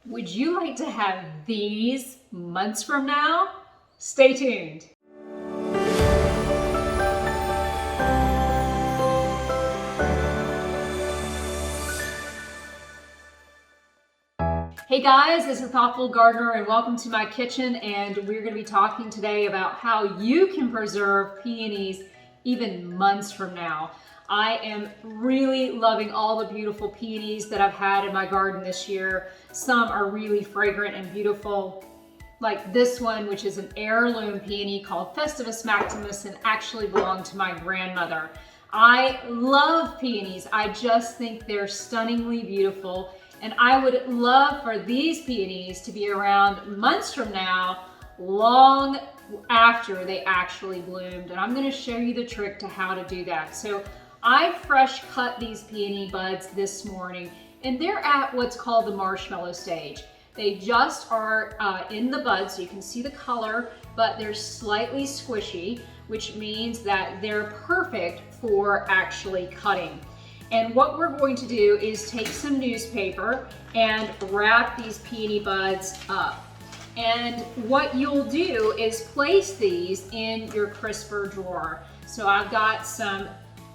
Would you like to have these months from now? Stay tuned. Hey guys, this is Thoughtful Gardener and welcome to my kitchen, and we're going to be talking today about how you can preserve peonies even months from now. I am really loving all the beautiful peonies that I've had in my garden this year. Some are really fragrant and beautiful, like this one, which is an heirloom peony called Festivus maximus and actually belonged to my grandmother. I love peonies. I just think they're stunningly beautiful. And I would love for these peonies to be around months from now, long after they actually bloomed. And I'm going to show you the trick to how to do that. So I fresh cut these peony buds this morning, and they're at what's called the marshmallow stage. They just are in the buds, so you can see the color, but they're slightly squishy, which means that they're perfect for actually cutting. And what we're going to do is take some newspaper and wrap these peony buds up. And what you'll do is place these in your crisper drawer. So I've got some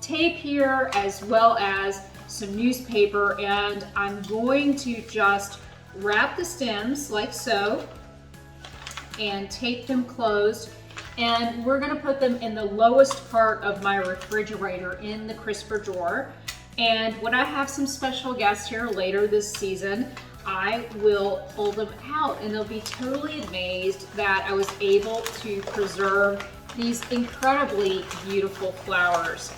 tape here as well as some newspaper, and I'm going to just wrap the stems like so and tape them closed. And we're gonna put them in the lowest part of my refrigerator in the crisper drawer. And when I have some special guests here later this season, I will pull them out and they'll be totally amazed that I was able to preserve these incredibly beautiful flowers.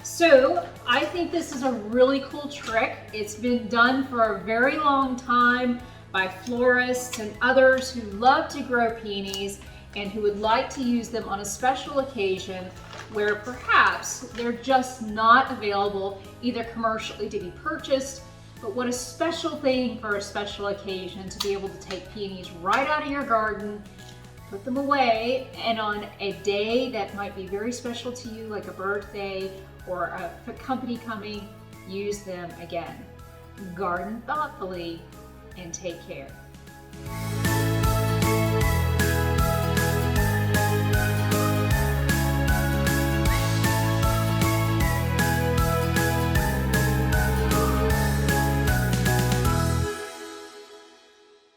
So I think this is a really cool trick. It's been done for a very long time by florists and others who love to grow peonies and who would like to use them on a special occasion where perhaps they're just not available either commercially to be purchased. But what a special thing for a special occasion to be able to take peonies right out of your garden, put them away, and on a day that might be very special to you, like a birthday or a company coming, use them again. Garden thoughtfully and take care.